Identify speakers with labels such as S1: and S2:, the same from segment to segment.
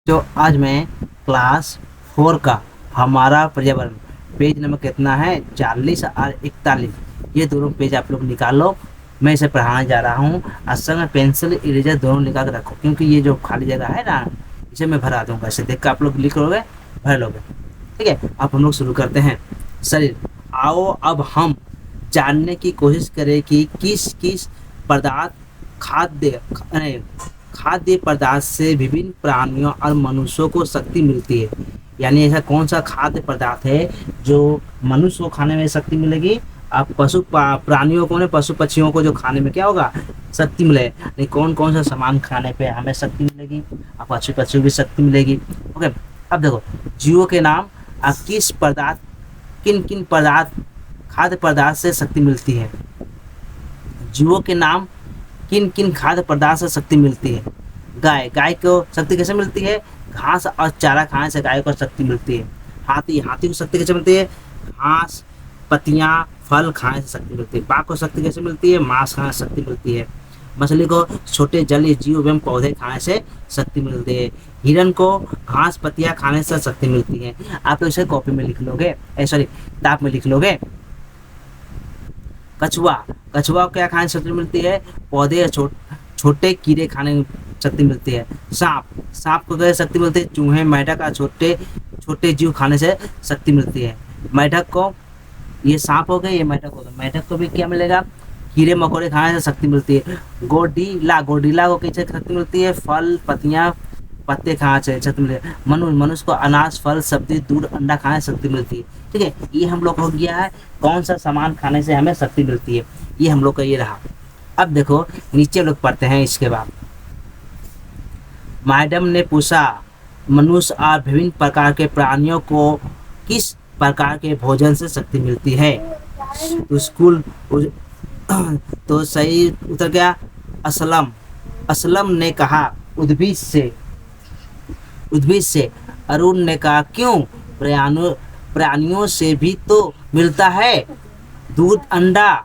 S1: तो आज मैं क्लास 4 का हमारा पर्यावरण पेज नंबर कितना है 40 और 41, ये दोनों पेज आप लोग निकाल लो। मैं इसे पढ़ाने जा रहा हूँ। असल में पेंसिल इरेजर दोनों निकाल के रखो, क्योंकि ये जो खाली जगह है ना, इसे मैं भरा दूंगा। इसे देख कर आप लोग लिख लोगे, भर लोगे। ठीक है, अब हम लोग शुरू करते हैं। शरीर। आओ अब हम जानने की कोशिश करें कि किस किस पदार्थ खाद्य पदार्थ से विभिन्न प्राणियों और मनुष्यों को शक्ति मिलती है। यानी ऐसा कौन सा खाद्य पदार्थ है जो मनुष्य को खाने में शक्ति मिलेगी, अब प्राणियों को ने पशु पक्षियों को जो खाने में क्या होगा, शक्ति मिले। नहीं, कौन कौन सा सामान खाने पे हमें शक्ति मिलेगी, अब पशु पक्षियों की शक्ति मिलेगी। ओके, अब देखो जीवों के नाम। अब किन किन खाद्य पदार्थ से शक्ति मिलती है। जीवों के नाम, किन किन खाद्य पदार्थ से शक्ति मिलती है। गाय को शक्ति कैसे मिलती है, घास और चारा खाने से गाय को शक्ति मिलती है। हाथी को शक्ति कैसे मिलती है, घास पत्तियां फल खाने से शक्ति मिलती है। बाघ को शक्ति कैसे मिलती है, मांस खाने से शक्ति मिलती है। मछली को छोटे जलीय जीव एवं पौधे खाने से शक्ति मिलती है। हिरण को घास पत्तियां खाने से शक्ति मिलती है। आप लोग इसे कॉपी में लिख लोगे, सॉरी किताब में लिख लोगे। कछुआ क्या खाने से शक्ति मिलती है, पौधे छोटे कीड़े खाने में शक्ति मिलती है। सांप को क्या शक्ति मिलती है, चूहे मेढक का छोटे जीव खाने से शक्ति मिलती है। मेढक को, ये सांप हो गए, ये मेढक हो गए, मेढक को भी क्या मिलेगा, कीड़े मकोड़े खाने से शक्ति मिलती है। गोडीला को कैसे शक्ति मिलती है, फल पत्तियां पत्ते खाने से शक्ति मिलती है। मनुष्य को अनाज फल सब्जी दूध अंडा खाने से शक्ति मिलती है। ठीक है, ये हम लोग हो गया है कौन सा सामान खाने से हमें शक्ति मिलती है, ये हम लोग का ये रहा। अब देखो नीचे लोग पढ़ते हैं। इसके बाद मैडम ने पूछा, मनुष्य और विभिन्न प्रकार के प्राणियों को किस प्रकार के भोजन से शक्ति मिलती है। तो सही उत्तर क्या, असलम ने कहा उद्भिद से। अरुण ने कहा क्यों, प्राणियों से भी तो मिलता है दूध अंडा।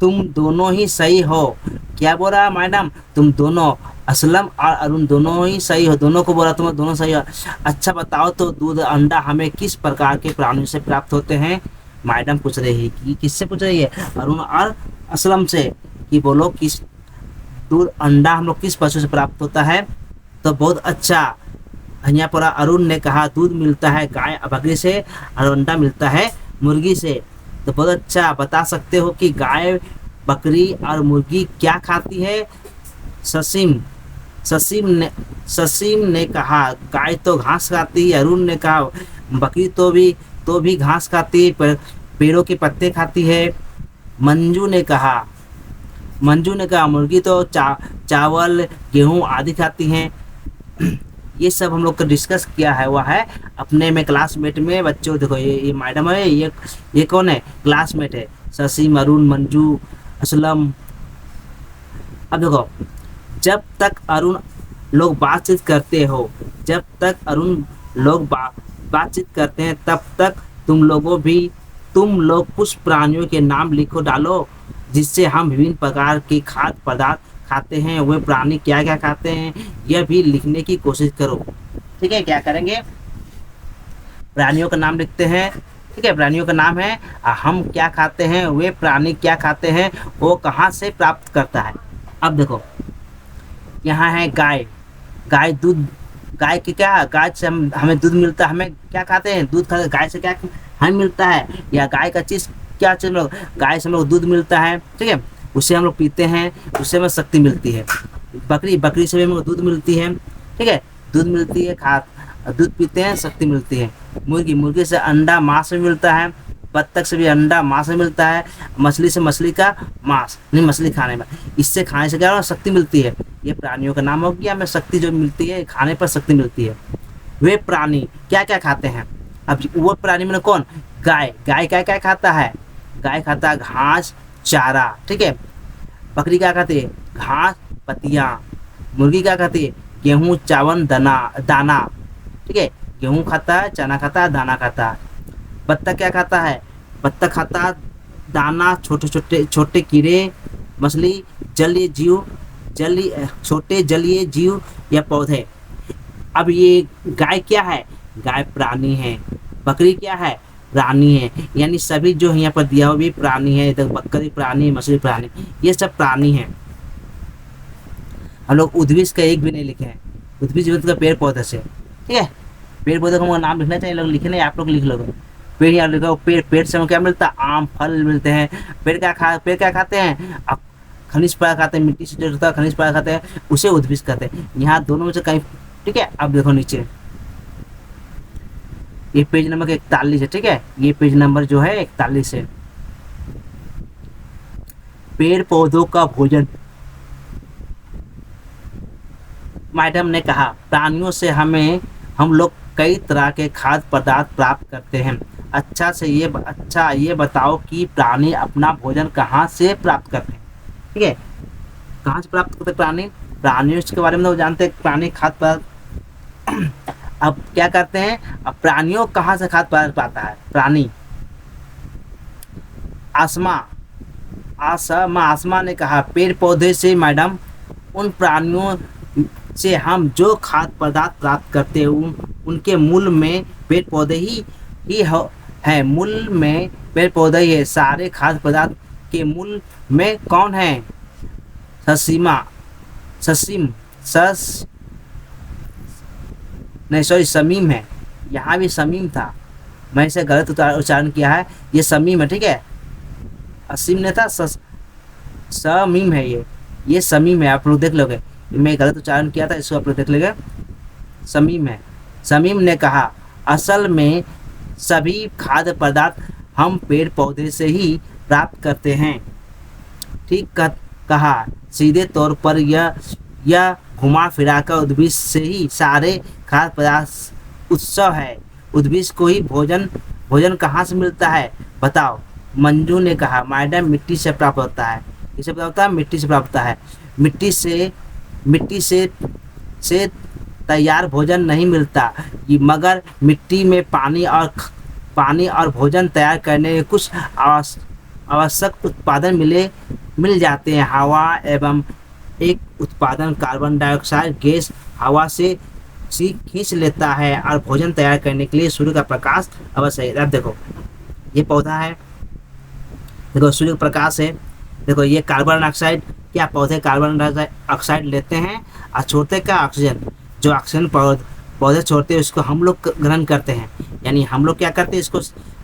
S1: तुम दोनों ही सही हो। क्या बोल रहा मैडम, तुम दोनों, असलम और अरुण दोनों ही सही हो, दोनों को बोला तुम दोनों सही हो। अच्छा बताओ तो दूध अंडा हमें किस प्रकार के प्राणियों से प्राप्त होते हैं। मैडम पूछ रही है कि किससे पूछ रही है, अरुण और असलम से, कि बोलो किस दूध अंडा हम लोग किस पशु से प्राप्त होता है। तो बहुत अच्छा, यहाँ पर अरुण ने कहा दूध मिलता है गाय बकरी से और अंडा मिलता है मुर्गी से। तो बहुत अच्छा, बता सकते हो कि गाय बकरी और मुर्गी क्या खाती है। ससीम ने कहा गाय तो घास खाती है। अरुण ने कहा बकरी तो भी घास खाती है, पेड़ों के पत्ते खाती है। मंजू ने कहा मुर्गी तो चावल गेहूं आदि खाती हैं। ये सब हम लोग का डिस्कस किया है, वह है अपने में क्लासमेट में। बच्चों देखो ये मैडम है, ये कौन है, क्लासमेट है, ससीम अरुण मंजू असलम। अब देखो, जब तक अरुण लोग बातचीत करते हैं तब तक तुम लोग कुछ प्राणियों के नाम लिखो डालो, जिससे हम विभिन्न प्रकार के खाद्य पदार्थ खाते हैं। वे प्राणी क्या क्या खाते हैं यह भी लिखने की कोशिश करो। ठीक है, क्या करेंगे, प्राणियों का नाम लिखते हैं। ठीक है, प्राणियों का नाम है, हम क्या खाते हैं, वे प्राणी क्या खाते हैं, वो कहाँ से प्राप्त करता है। अब देखो यहाँ है गाय दूध, गाय के क्या, गाय से हमें दूध मिलता है। हमें क्या खाते हैं, दूध खाते हैं। गाय से क्या हमें मिलता है, या गाय का चीज क्या चीज, गाय से हम लोग दूध मिलता है। ठीक है, उससे हम लोग पीते हैं, उससे हमें शक्ति मिलती है। बकरी से भी हमें दूध मिलती है। ठीक है, दूध मिलती है, दूध पीते हैं, शक्ति मिलती है। मुर्गी से अंडा मांस भी मिलता है। बत्तख से भी अंडा मांस मिलता है। मछली से मछली का मांस, नहीं मछली खाने में, इससे खाने से क्या शक्ति मिलती है। ये प्राणियों का नाम हो गया, हमें शक्ति जो मिलती है, खाने पर शक्ति मिलती है। वे प्राणी क्या क्या खाते हैं। अब वो प्राणी में कौन, गाय क्या क्या खाता है, गाय खाता है घास चारा। ठीक है, बकरी क्या खाती है, घास पत्तियां। मुर्गी क्या खाती है, गेहूं चावल दाना। ठीक है, गेहूं खाता है, चना खाता है, दाना खाता है। बत्तख क्या खाता है, बत्तख खाता है दाना, छोटे कीड़े। मछली छोटे जलीय जीव या पौधे। अब ये गाय क्या है, गाय प्राणी है, बकरी क्या है, प्राणी है, यानी सभी जो यहाँ पर दिया हुआ भी प्राणी है, इधर बकरी प्राणी, मछली प्राणी, ये सब प्राणी है। हम लोग उद्भिज का एक भी नहीं लिखे हैं, उद्भिज मतलब का पेड़ पौधे से, ठीक है, पेड़ पौधे का नाम लिखना चाहिए, लोग लिखे नहीं, आप लोग लिख लोगे। पेड़ यहाँ लिखा हो, पेड़, पेड़ से हमें क्या मिलता है, आम फल मिलते हैं। पेड़ क्या खाते हैं, अब खनिज पदार्थ खाते हैं, मिट्टी से जो होता है खनिज पदार्थ खाते हैं, उसे उद्भिज कहते हैं। यहाँ दोनों में से कहीं, ठीक है। अब देखो नीचे ये पेज नंबर 41 है, ठीक है, ये पेज नंबर जो है 41 है। पेड़ पौधों का भोजन, मैडम ने कहा, प्राणियों से हम लोग कई तरह के खाद्य पदार्थ प्राप्त करते हैं। अच्छा ये बताओ कि प्राणी अपना भोजन कहाँ से प्राप्त करते हैं, ठीक है, कहाँ से प्राप्त करते हैं प्राणी, प्राणियों के बारे में तो जानते हैं, प्राणी खाद्य पदार्थ। अब क्या करते हैं, अब प्राणियों कहाँ से खाद्य पदार्थ पाता है, प्राणी, आसमा ने कहा, पेड़ पौधे से मैडम, उन प्राणियों से हम जो खाद्य पदार्थ प्राप्त करते हैं उनके मूल में पेड़ पौधे ही है, मूल में पेड़ पौधे ही है। सारे खाद्य पदार्थ के मूल में कौन है, समीम है, यहाँ भी समीम था, मैं इसे गलत उच्चारण किया है, ये समीम है, ठीक है, असीम ने था, समीम है, ये समीम है, आप लोग देख लोगे, मैं गलत उच्चारण किया था, इसको आप लोग देख लेंगे, समीम है। समीम ने कहा, असल में सभी खाद्य पदार्थ हम पेड़ पौधे से ही प्राप्त करते हैं। ठीक कहा, सीधे तौर पर यह घुमा फिरा कर उद्भिद से ही सारे खाद्य पदार्थ उत्सव है। उद्भिद को ही भोजन कहाँ से मिलता है बताओ। मंजू ने कहा, मैडम मिट्टी से प्राप्त होता है। किससे प्राप्त होता है, मिट्टी से प्राप्त होता है। मिट्टी से तैयार भोजन नहीं मिलता, मगर मिट्टी में पानी और भोजन तैयार करने के कुछ आवश्यक उत्पादन मिल जाते हैं। हवा एवं एक उत्पादन कार्बन डाइऑक्साइड गैस हवा से खींच लेता है और भोजन तैयार करने के लिए सूर्य का प्रकाश आवश्यक है। अब देखो ये पौधा है, देखो सूर्य का प्रकाश है, देखो ये कार्बन डाइऑक्साइड, क्या पौधे कार्बन डाइऑक्साइड लेते हैं और छोड़ते क्या ऑक्सीजन। जो ऑक्सीजन पौधे छोड़ते हैं उसको हम लोग ग्रहण करते हैं, यानी हम लोग क्या करते हैं,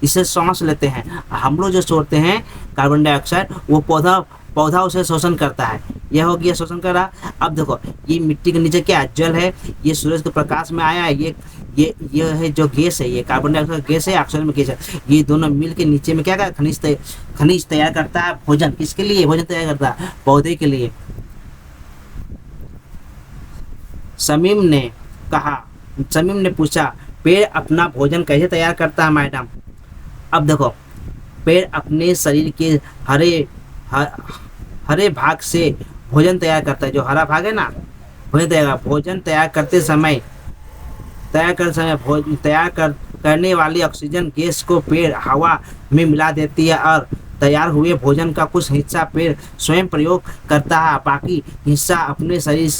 S1: इसे सांस लेते हैं। हम लोग जो छोड़ते हैं कार्बन डाइऑक्साइड वो पौधा उसे शोषण करता है। यह हो गया शोषण कर रहा। अब देखो ये मिट्टी के नीचे क्या जल है, ये सूरज के प्रकाश में आया है, ये है जो गैस है, ये कार्बन डाइऑक्साइड गैस है, ऑक्सीजन में गैस है। ये दोनों मिल के नीचे में क्या करता है, खनिज तैयार करता है। भोजन किसके लिए, भोजन तैयार करता है पौधे के लिए। समीम ने पूछा, पेड़ अपना भोजन कैसे तैयार करता है मैडम। अब देखो पेड़ अपने शरीर के हरे भाग से भोजन तैयार करता है। जो हरा भाग है ना, भोजन तैयार करने वाली ऑक्सीजन गैस को पेड़ हवा में मिला देती है और तैयार हुए भोजन का कुछ हिस्सा पेड़ स्वयं प्रयोग करता है, बाकी हिस्सा अपने शरीर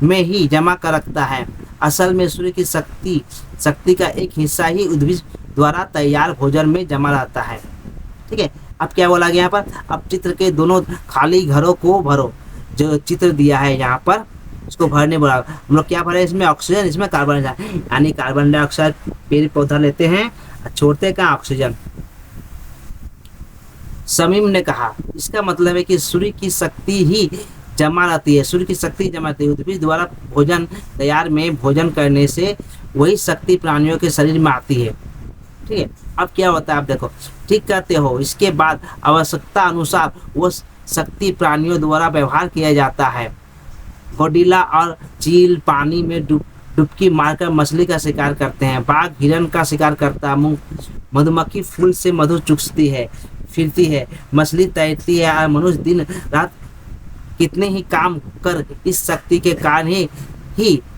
S1: में ही जमा कर रखता है। असल में सूर्य की शक्ति का एक हिस्सा ही उद्भिद द्वारा तैयार भोजन में जमा रहता है। ठीक है, अब क्या बोला गया यहाँ पर, अब चित्र के दोनों खाली घरों को भरो। जो चित्र दिया है यहाँ पर उसको भरने बोला। हम लोग क्या भरे, इसमें ऑक्सीजन, इसमें कार्बन डाइऑक्साइड, यानी कार्बन डाइऑक्साइड पेड़ पौधा लेते हैं, छोड़ते का ऑक्सीजन। समीम ने कहा, इसका मतलब है कि सूर्य की शक्ति ही जमा रहती है, सूर्य की शक्ति जमा रहती है। उद्भिद द्वारा भोजन तैयार में भोजन करने से वही शक्ति प्राणियों के शरीर में आती है। ठीक है, अब क्या होता है, आप देखो ठीक कहते हो। इसके बाद आवश्यकता अनुसार वो शक्ति प्राणियों द्वारा व्यवहार किया जाता है। घोड़िला और चील पानी में डुबकी मारकर मछली का शिकार करते हैं। बाघ हिरण का शिकार करता है। मधुमक्खी फूल से मधु चूसती है, फिरती है। मछली तैरती है और मनुष्य दिन रात कितने ही काम कर इस शक्ति के कारण ही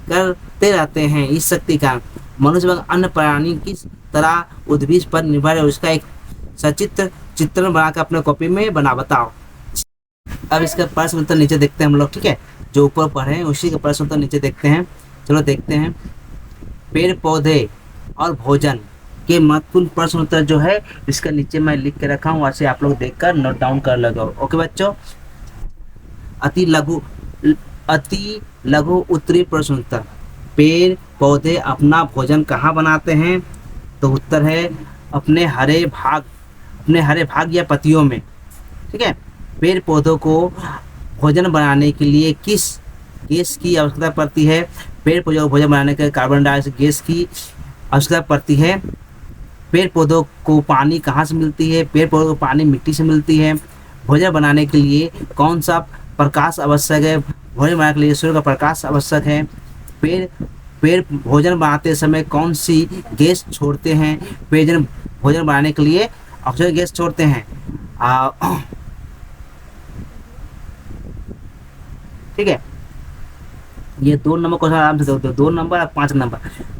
S1: करते रहते हैं। इस शक्ति का मनुष्य व अन्य प्राणी की तरह उद्भिद पर निर्भर है। उसका एक सचित्र चित्रण बनाकर अपने कॉपी में बताओ। अब इसका प्रश्न उत्तर नीचे देखते हैं हम लोग। ठीक है, जो ऊपर पढ़े हैं उसी का प्रश्न उत्तर नीचे देखते हैं। चलो देखते हैं। पेड़ पौधे और भोजन के महत्वपूर्ण प्रश्न उत्तर जो है इसका नीचे मैं लिख के रखा हूँ, वैसे आप लोग देखकर नोट डाउन कर लगो। ओके बच्चों, अति लघु अति लघु उत्तरी प्रश्न उत्तर, पेड़ पौधे अपना भोजन कहाँ बनाते हैं? तो उत्तर है अपने हरे भाग या पत्तियों में। ठीक है, पेड़ पौधों को भोजन बनाने के लिए किस गैस की आवश्यकता पड़ती है? पेड़ पौधों को भोजन बनाने के लिए कार्बन डाइऑक्साइड गैस की आवश्यकता पड़ती है। पेड़ पौधों को पानी कहाँ से मिलती है? पेड़ पौधों को पानी मिट्टी से मिलती है। भोजन बनाने के लिए कौन सा प्रकाश आवश्यक है? भोजन बनाने के लिए सूर्य का प्रकाश आवश्यक है। पेड़ पेड़ भोजन बनाते समय कौन सी गैस छोड़ते हैं? भोजन बनाने के लिए ऑक्सीजन गैस छोड़ते हैं। ठीक है, ये 2 नंबर क्वेश्चन आराम से दो, 2 नंबर और 5 नंबर।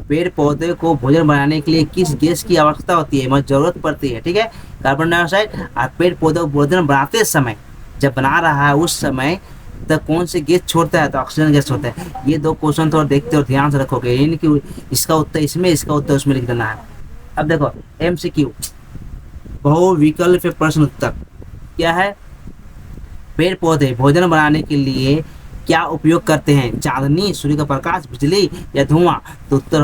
S1: पेड़ पौधे को भोजन बनाने के लिए किस गैस की आवश्यकता होती है, मतलब जरूरत पड़ती है? ठीक है, कार्बन डाइऑक्साइड। और पेड़ पौधे को भोजन बनाते समय, जब बना रहा है उस समय तब कौन सी गैस छोड़ता है? तो ऑक्सीजन गैस छोड़ता है। ये 2 क्वेश्चन थोड़ा देखते और ध्यान से रखोगे, यानी कि इसका उत्तर इसमें, इसका उत्तर उसमें लिख देना है। अब देखो MCQ, बहुविकल्प प्रश्न उत्तर क्या है? पेड़ पौधे भोजन बनाने के लिए क्या उपयोग करते हैं? चांदनी, सूर्य का प्रकाश, बिजली या धुआं? तो उत्तर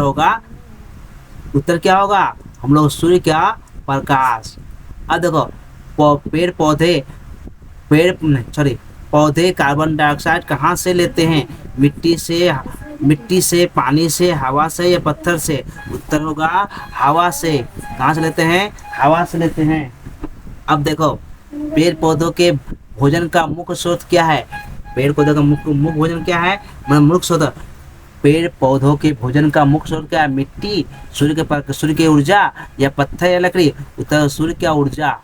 S1: क्या होगा? हम लोग सूर्य का प्रकाश। अब देखो पौधे कार्बन डाइऑक्साइड कहाँ से लेते हैं? मिट्टी से, पानी से, हवा से या पत्थर से? उत्तर होगा हवा से। कहाँ से लेते हैं? हवा से लेते हैं। अब देखो पेड़ पौधों के भोजन का मुख्य स्रोत क्या है? पेड़ पौधों का मुख्य भोजन क्या है? मुख्य स्रोत, पेड़ पौधों के भोजन का मुख्य स्रोत क्या है? मिट्टी, सूर्य की ऊर्जा या पत्थर या लकड़ी? उत्तर सूर्य की ऊर्जा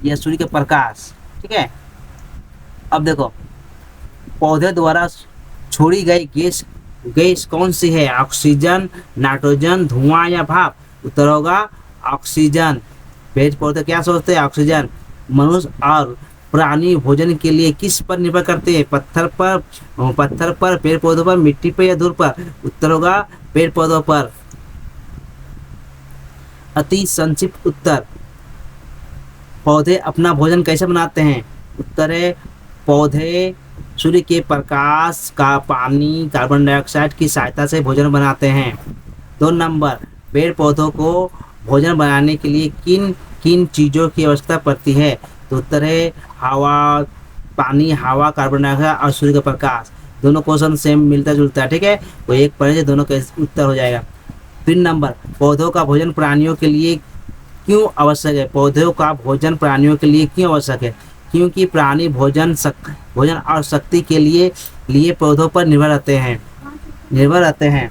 S1: या सूर्य का प्रकाश। ठीक है, अब देखो पौधे द्वारा छोड़ी गई गैस कौन सी है? ऑक्सीजन, नाइट्रोजन, धुआं या भाप? उत्तर होगा ऑक्सीजन। पेड़ पौधे क्या सोचते हैं? ऑक्सीजन। मनुष्य और प्राणी भोजन के लिए किस पर निर्भर करते हैं? पत्थर पर, पेड़ पौधों पर, मिट्टी पर या धूल पर? उत्तर होगा पेड़ पौधों पर। अति संक्षिप्त उत्तर, पौधे अपना भोजन कैसे बनाते हैं? उत्तर है पौधे सूर्य के प्रकाश का, पानी, कार्बन डाइऑक्साइड की सहायता से भोजन बनाते हैं। 2 नंबर, पेड़ पौधों को भोजन बनाने के लिए किन किन चीज़ों की आवश्यकता पड़ती है? तो उत्तर है पानी, हवा, कार्बन डाइऑक्साइड और सूर्य का प्रकाश। दोनों क्वेश्चन सेम मिलता जुलता है। ठीक है, कोई एक पढ़े दोनों का उत्तर हो जाएगा। 3 नंबर, पौधों का भोजन प्राणियों के लिए क्यों आवश्यक है? पौधों का भोजन प्राणियों के लिए क्यों आवश्यक है? क्योंकि प्राणी भोजन और शक्ति के लिए पौधों पर निर्भर रहते हैं।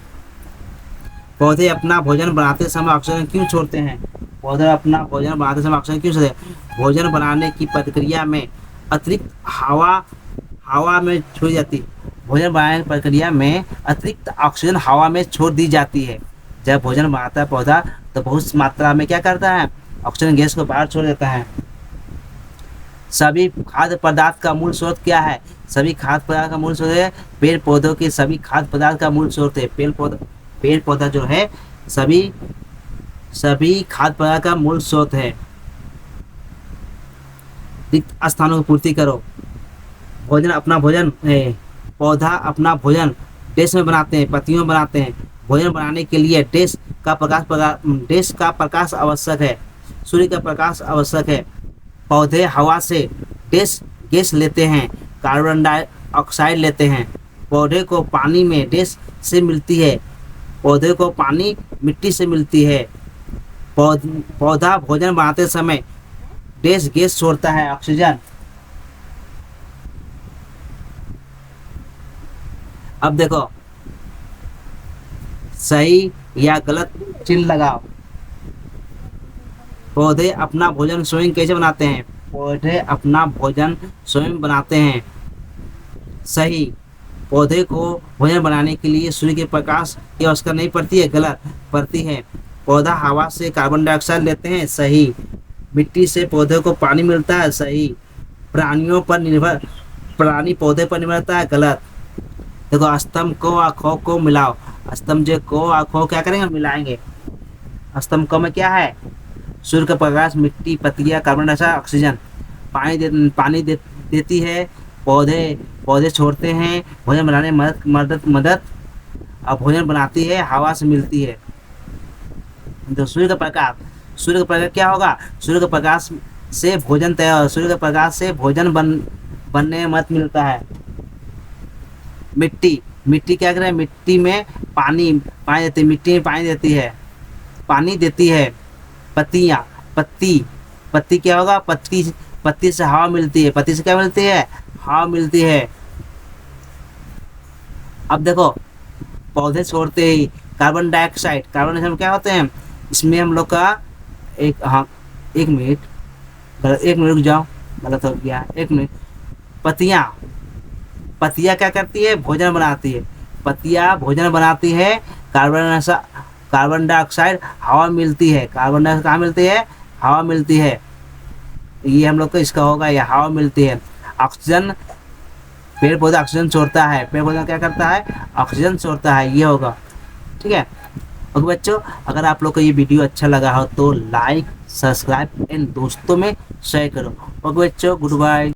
S1: पौधे अपना भोजन बनाते समय ऑक्सीजन क्यों छोड़ते हैं? पौधे अपना भोजन बनाते समय ऑक्सीजन क्यों छोड़ते हैं? भोजन बनाने की प्रक्रिया में अतिरिक्त हवा में छोड़ी जाती है। भोजन बनाने की प्रक्रिया में अतिरिक्त ऑक्सीजन हवा में छोड़ दी जाती है। जब भोजन बनाता है पौधा तो बहुत मात्रा में क्या करता है? ऑक्सीजन गैस को बाहर छोड़ देता है। सभी खाद्य पदार्थ का मूल स्रोत क्या है? सभी खाद्य पदार्थ का मूल स्रोत है पेड़ पौधों के सभी खाद्य पदार्थ का मूल स्रोत है पेड़ पौधा जो है सभी खाद्य पदार्थ का मूल स्रोत है। रिक्त स्थानों की पूर्ति करो। पौधा अपना भोजन डेस्क में बनाते हैं, पत्तियों में बनाते हैं। भोजन बनाने के लिए डेस्क का प्रकाश आवश्यक है, सूर्य का प्रकाश आवश्यक है। पौधे हवा से गैस लेते हैं, कार्बन डाइऑक्साइड लेते हैं। पौधे को पानी में डेस्क से मिलती है, पौधे को पानी मिट्टी से मिलती है। पौधा भोजन बनाते समय गैस छोड़ता है, ऑक्सीजन। अब देखो सही या गलत चिन्ह लगाओ। पौधे अपना भोजन स्वयं कैसे बनाते हैं? पौधे अपना भोजन स्वयं बनाते हैं। सही, पौधे को भोजन बनाने के लिए सूर्य के प्रकाश की आवश्यकता नहीं पड़ती है। गलत, पड़ती है। पौधा हवा से कार्बन डाइऑक्साइड लेते हैं। सही। मिट्टी से पौधे को पानी मिलता है। सही। प्राणी पौधे पर निर्भर रहता है। गलत। देखो स्तंभ को और ख को मिलाओ। स्तंभ ज को और खो क्या करेंगे, मिलाएंगे। स्तंभ क में क्या है, सूर्य का प्रकाश, मिट्टी, पत्तियां, कार्बन डाइऑक्साइड, ऑक्सीजन। पानी देती है, पौधे पौधे छोड़ते हैं, भोजन बनाने में मदद और भोजन बनाती है, हवा से मिलती है। तो सूर्य का प्रकाश क्या होगा, सूर्य का प्रकाश से भोजन तैयार, सूर्य के प्रकाश से भोजन बनने में मदद मिलता है। मिट्टी क्या करे, मिट्टी में पानी पानी देती है, मिट्टी में पानी देती है। पत्ती क्या होगा, पत्ती से हवा मिलती है, पत्ती से क्या मिलती है, हवा मिलती है। अब देखो, पौधे छोड़ते ही कार्बन डाइऑक्साइड क्या होते हैं, इसमें हम लोग का एक मिनट रुक जाओ, गलत हो गया, एक मिनट। पत्तियां क्या करती है, भोजन बनाती है, पत्तियां भोजन बनाती है। कार्बन डाइऑक्साइड हवा मिलती है, कार्बन डाइऑक्साइड कहाँ मिलती है, हवा मिलती है। ये हम लोग को इसका होगा, ये हवा मिलती है। ऑक्सीजन, पेड़ पौधा ऑक्सीजन छोड़ता है, पेड़ पौधा क्या करता है, ऑक्सीजन छोड़ता है, ये होगा। ठीक है। ओके बच्चों, अगर आप लोग को ये वीडियो अच्छा लगा हो तो लाइक, सब्सक्राइब एंड दोस्तों में शेयर करो। ओके बच्चों, गुड बाय।